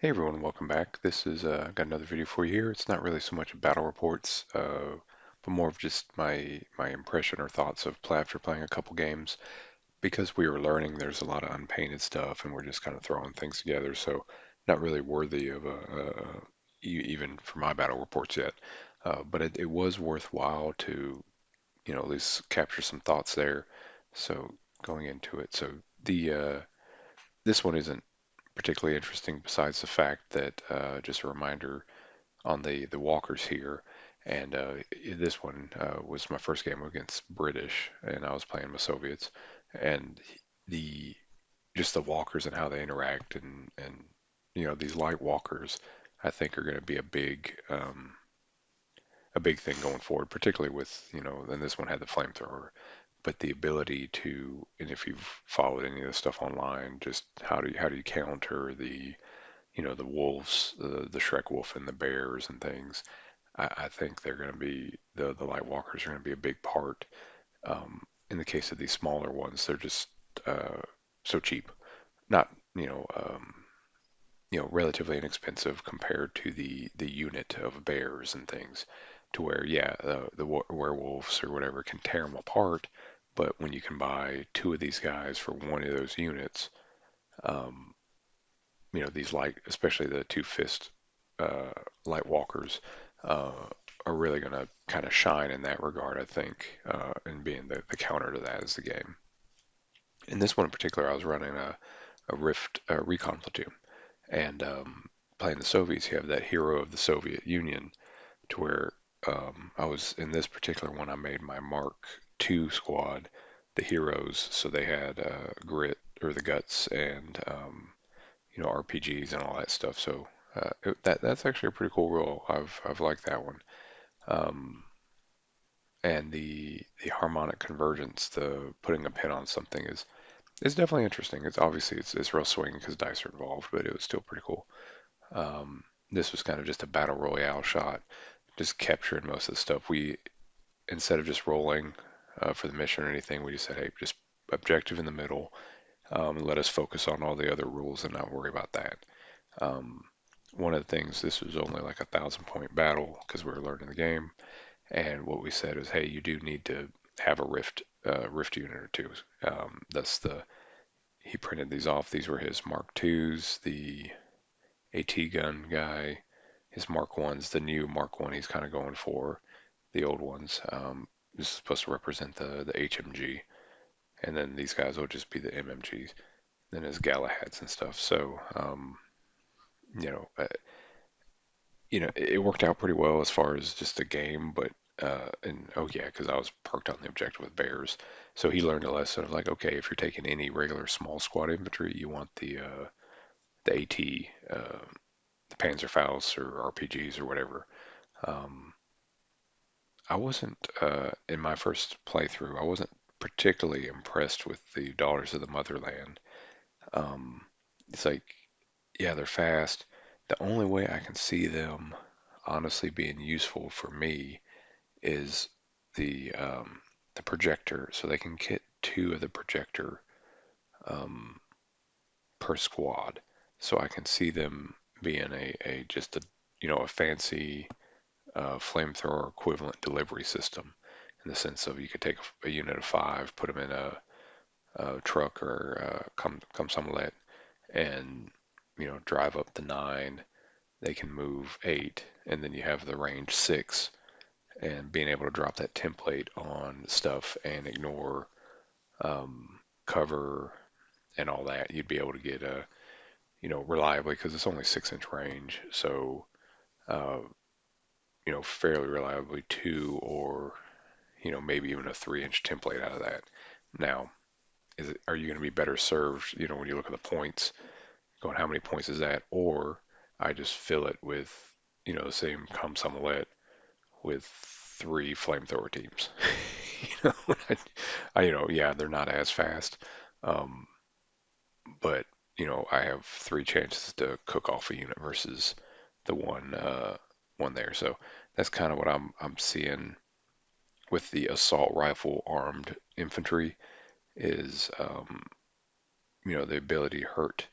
Hey everyone, welcome back. This is got another video for you here. It's not really so much battle reports, but more of just my impression or thoughts of play after playing a couple games. Because we were learning, there's a lot of unpainted stuff, and we're just kind of throwing things together. So not really worthy of even for my battle reports yet. But it was worthwhile to at least capture some thoughts there. So going into it, so the this one isn't particularly interesting besides the fact that just a reminder on the walkers here, and this one was my first game against British, and I was playing with Soviets, and the just the walkers and how they interact, and these light walkers, I think are going to be a big thing going forward, particularly with and this one had the flamethrower, but the ability to, and if you've followed any of the stuff online, just how do you counter the wolves, the Shrek wolf and the bears and things. I think they're going to be the light walkers are going to be a big part. In the case of these smaller ones, they're just uh, so cheap, not relatively inexpensive compared to the unit of bears and things, to where yeah, the werewolves or whatever can tear them apart, but when you can buy two of these guys for one of those units, um, these light, especially the two fist uh, light walkers, uh, are really going to kind of shine in that regard, I think, and being the counter to that is the game. In this one in particular, I was running a Rift recon platoon, and playing the Soviets, you have that hero of the Soviet Union, to where I was in this particular one, I made my Mark II squad the heroes, so they had grit or the guts and RPGs and all that stuff. So that's actually a pretty cool role. I've liked that one. Um, and the harmonic convergence, the putting a pin on something is definitely interesting. It's obviously it's real swinging because dice are involved, but it was still pretty cool. Um, this was kind of just a battle royale shot, just capturing most of the stuff. We instead of just rolling for the mission or anything, we just said, hey, just objective in the middle. Let us focus on all the other rules and not worry about that. Um, One of the things, this was only like 1,000 point battle because we were learning the game, and what we said is, hey, you do need to have a rift unit or two. That's the He printed these off. These were his Mark IIs, the AT gun guy, his Mark Ones, the new Mark One he's kind of going for, the old ones. This is supposed to represent the HMG, and then these guys will just be the MMGs. Then his Galahads and stuff. So, you know, uh, it worked out pretty well as far as just the game, but and oh yeah, because I was parked on the objective with bears, so he learned a lesson of like, okay, if you're taking any regular small squad infantry, you want the AT, the Panzerfaust or RPGs or whatever. Um, I wasn't in my first playthrough, I wasn't particularly impressed with the Daughters of the Motherland. Um, it's like, yeah, they're fast. The only way I can see them honestly being useful for me is the um, the projector, so they can get two of the projector um, per squad. So I can see them being a just a fancy flamethrower equivalent delivery system, in the sense of you could take a unit of five, put them in a truck or come somewhat, and drive up the nine. They can move eight, and then you have the range six, and being able to drop that template on stuff and ignore cover and all that, you'd be able to get reliably, because it's only 6 inch range, so uh, fairly reliably two, or maybe even a 3 inch template out of that. Now, are you going to be better served, when you look at the points, going how many points is that, or I just fill it with the same come with three flamethrower teams. you know, yeah, they're not as fast, um, but I have three chances to cook off a unit versus the one there. So that's kind of what I'm seeing with the assault rifle armed infantry is the ability to hurt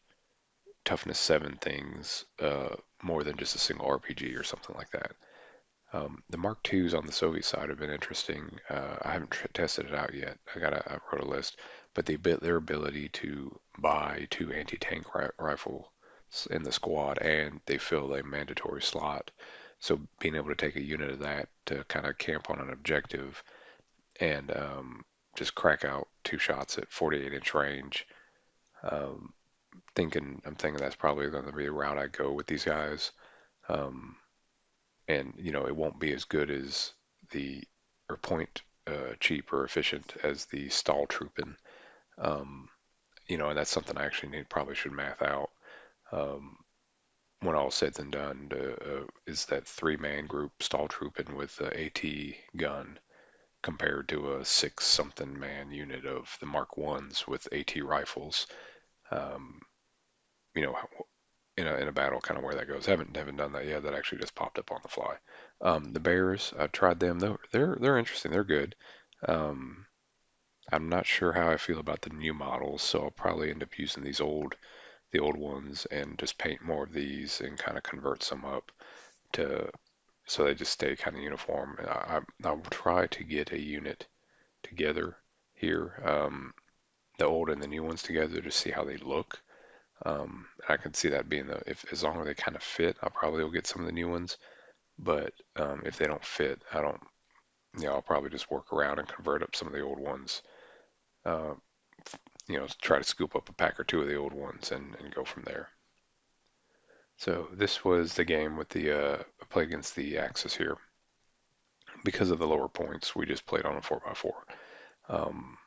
toughness 7 things more than just a single RPG or something like that. The Mark IIs on the Soviet side have been interesting. I haven't tested it out yet. I wrote a list, but their ability to buy two anti-tank rifles in the squad, and they fill a mandatory slot. So being able to take a unit of that to kind of camp on an objective and just crack out two shots at 48-inch range. Um, I'm thinking that's probably going to be the route I go with these guys. Um, and it won't be as good as the or point cheap or efficient as the stall trooping. Um, and that's something I actually probably should math out. Um, when all said and done, is that three-man group stall trooping with the AT gun compared to a six something man unit of the Mark Ones with AT rifles. Um, you know, in a battle, kind of where that goes. Haven't done that yet. That actually just popped up on the fly. The Bears, I've tried them. They're interesting. They're good. Um, I'm not sure how I feel about the new models, so I'll probably end up using the old ones and just paint more of these and kind of convert some up to so they just stay kind of uniform. I'll try to get a unit together here, the old and the new ones together to see how they look. I can see that being if as long as they kind of fit, I probably will get some of the new ones. But if they don't fit, I don't. I'll probably just work around and convert up some of the old ones. Uh, try to scoop up a pack or two of the old ones and go from there. So this was the game with the play against the Axis here. Because of the lower points, we just played on a 4x4. Um,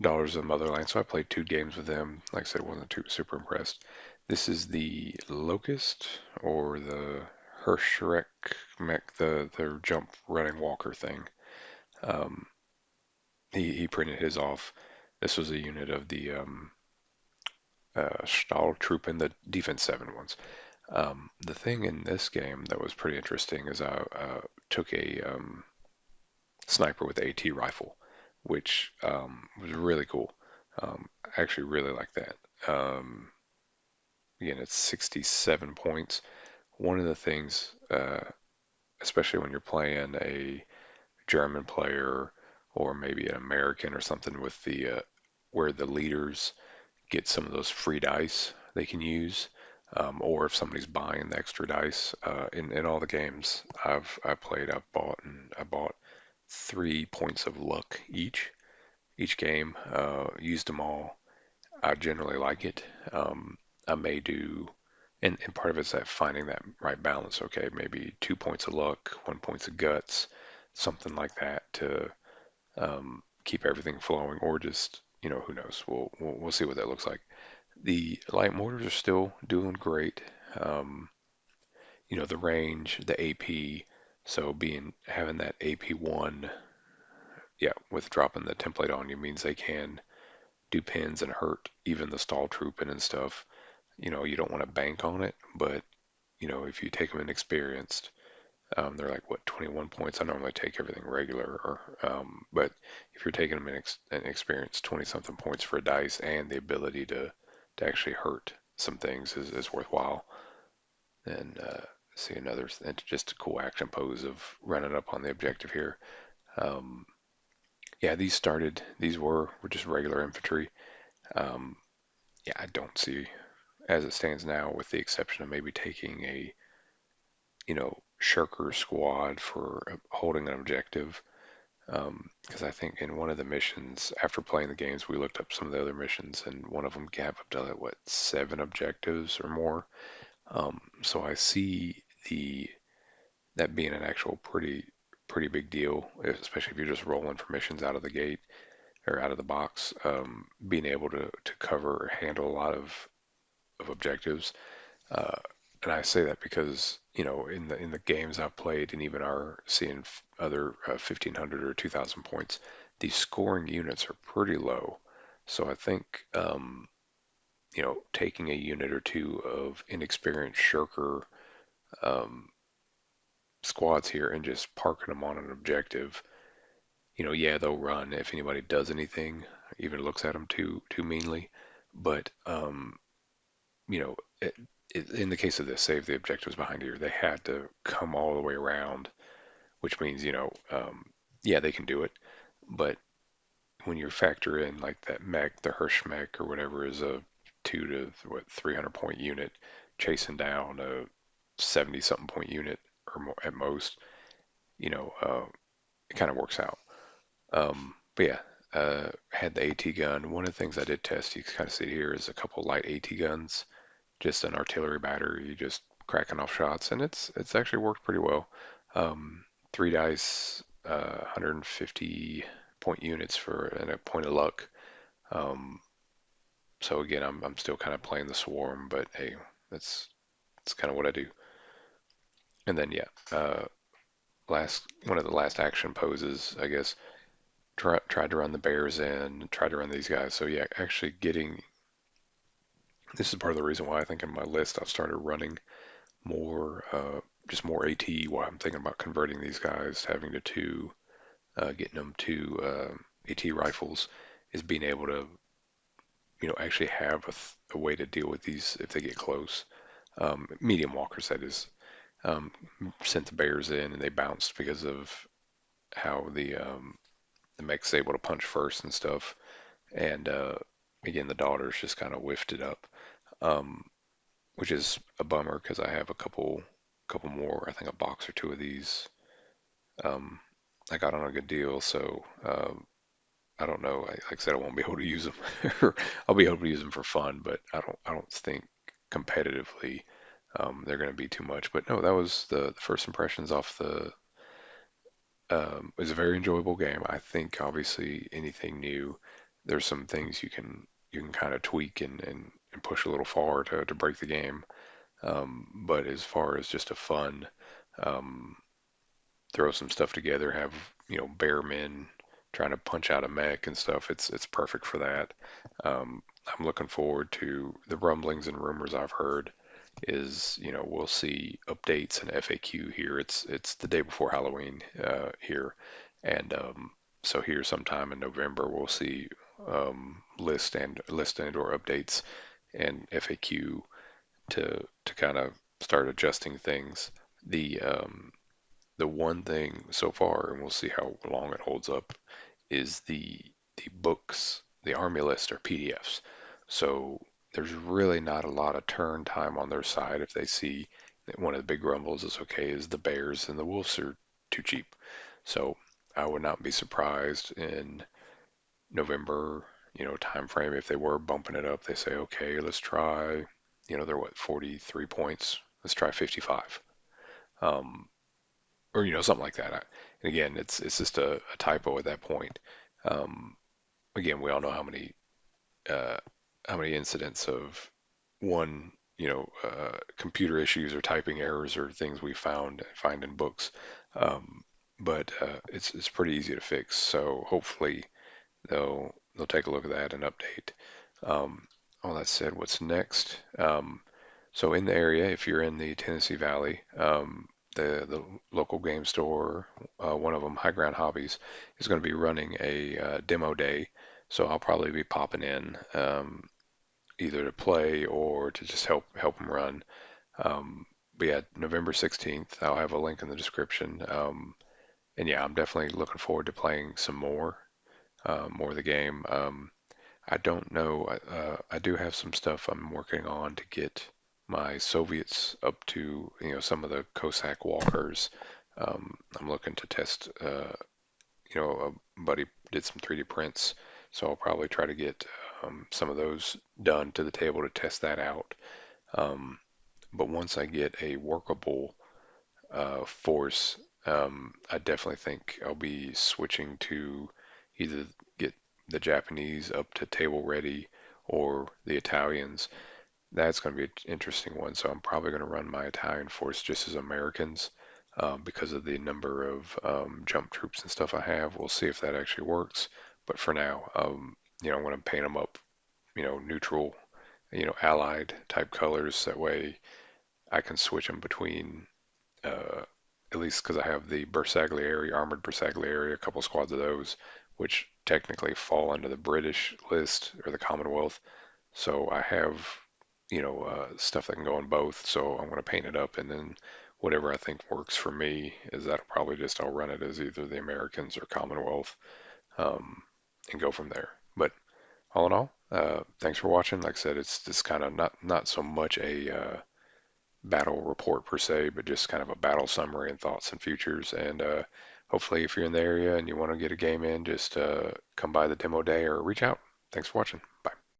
Dollars of Motherland, so I played two games with them. Like I said, wasn't too super impressed. This is the Locust or the Hirschrek mech, the jump running walker thing. Um, he printed his off. This was a unit of the Stahltruppen, the Defense 7 ones. The thing in this game that was pretty interesting is I took a sniper with AT rifle, which was really cool. I actually really like that. Again, it's 67 points. One of the things, especially when you're playing a German player or maybe an American or something with the where the leaders get some of those free dice they can use, or if somebody's buying the extra dice. In all the games I played, I bought 3 points of luck each game. Used them all. I generally like it. I may do, and part of it's that finding that right balance. Okay, maybe 2 points of luck, 1 point of guts, something like that to keep everything flowing, or just who knows. We'll see what that looks like. The light mortars are still doing great. Um, the range, the AP. So being having that AP1, yeah, with dropping the template on you means they can do pins and hurt even the stall trooping and stuff. You don't want to bank on it, but if you take them inexperienced, they're like what 21 points. I normally take everything regular, but if you're taking them inexperienced, 20 something points for a dice and the ability to actually hurt some things is worthwhile. And see another and just a cool action pose of running up on the objective here. Um, yeah, these were just regular infantry. Um, yeah, I don't see as it stands now, with the exception of maybe taking a shirker squad for holding an objective. Because I think in one of the missions, after playing the games, we looked up some of the other missions, and one of them have up to like, what, 7 objectives or more. So I see the that being an actual pretty big deal, especially if you're just rolling for missions out of the gate or out of the box. Being able to cover or handle a lot of objectives. Uh, and I say that because in the games I've played and even are seeing other 1,500 or 2,000 points, the scoring units are pretty low. So I think taking a unit or two of inexperienced shirker um, squads here and just parking them on an objective, yeah, they'll run if anybody does anything, even looks at them too meanly, but you know, in the case of this, say if the objective was behind here, they had to come all the way around, which means, yeah, they can do it. But when you factor in like that mech, the Hirsch mech or whatever is a 300 point unit chasing down a 70 something point unit or more at most, it kind of works out. But yeah, had the AT gun. One of the things I did test, you can kind of see here, is a couple light AT guns, just an artillery battery, just cracking off shots, and it's actually worked pretty well. Um, 3 dice, 150 point units for and a point of luck. Um, so again, I'm still kind of playing the swarm, but hey, that's kind of what I do. And then yeah, last one of the last action poses, I guess, tried to run the bears in, tried to run these guys. So yeah, actually getting this is part of the reason why I think in my list I've started running more, just more AT. Why I'm thinking about converting these guys, having to two, getting them to AT rifles, is being able to, actually have a way to deal with these if they get close. Medium walkers, that is. Um, Sent the bears in and they bounced because of how the mech's able to punch first and stuff. And again, the daughters just kind of whiffed it up, um, which is a bummer because I have a couple more. I think a box or two of these. Um, I got on a good deal, so I don't know. Like I said, I won't be able to use them. I'll be able to use them for fun, but I don't think competitively they're going to be too much. But no, that was the first impressions off the. It was a very enjoyable game. I think obviously anything new, there's some things you can kind of tweak and push a little far to break the game. But as far as just a fun, um, throw some stuff together, have bear men trying to punch out a mech and stuff. It's perfect for that. I'm looking forward to the rumblings and rumors I've heard is we'll see updates and FAQ here. It's the day before Halloween here, and so here sometime in November we'll see list and or updates and FAQ to kind of start adjusting things. The one thing so far, and we'll see how long it holds up, is the books, the army list are PDFs. So there's really not a lot of turn time on their side if they see that one of the big grumbles is okay is the bears and the wolves are too cheap. So I would not be surprised in November, time frame if they were bumping it up. They say, okay, let's try, they're what, 43 points. Let's try 55. Um, or something like that. And again, it's just a typo at that point. Um, Again, we all know uh, how many incidents of one computer issues or typing errors or things we find in books. Um, but it's pretty easy to fix. So hopefully they'll take a look at that and update. Um, all that said, what's next? So in the area, if you're in the Tennessee Valley, the local game store, one of them, High Ground Hobbies, is going to be running a demo day. So I'll probably be popping in either to play or to just help them run. But yeah, November 16th, I'll have a link in the description. And yeah, I'm definitely looking forward to playing some more of the game. I don't know. I do have some stuff I'm working on to get my Soviets up to, some of the Cossack walkers. I'm looking to test, a buddy did some 3D prints, so I'll probably try to get some of those done to the table to test that out. Um, but once I get a workable force, I definitely think I'll be switching to either get the Japanese up to table ready or the Italians. That's going to be an interesting one. So I'm probably going to run my Italian force just as Americans because of the number of jump troops and stuff I have. We'll see if that actually works. But for now, I'm going to paint them up, neutral, allied type colors. That way I can switch them between uh, at least because I have the Bersaglieri, armored Bersaglieri, a couple squads of those, which technically fall under the British list or the Commonwealth. So I have, stuff that can go in both. So I'm going to paint it up, and then whatever I think works for me is that'll probably just I'll run it as either the Americans or Commonwealth, um, and go from there. But all in all, thanks for watching. Like I said, it's just kind of not so much a battle report per se, but just kind of a battle summary and thoughts and futures. And hopefully, if you're in the area and you want to get a game in, just come by the demo day or reach out. Thanks for watching. Bye.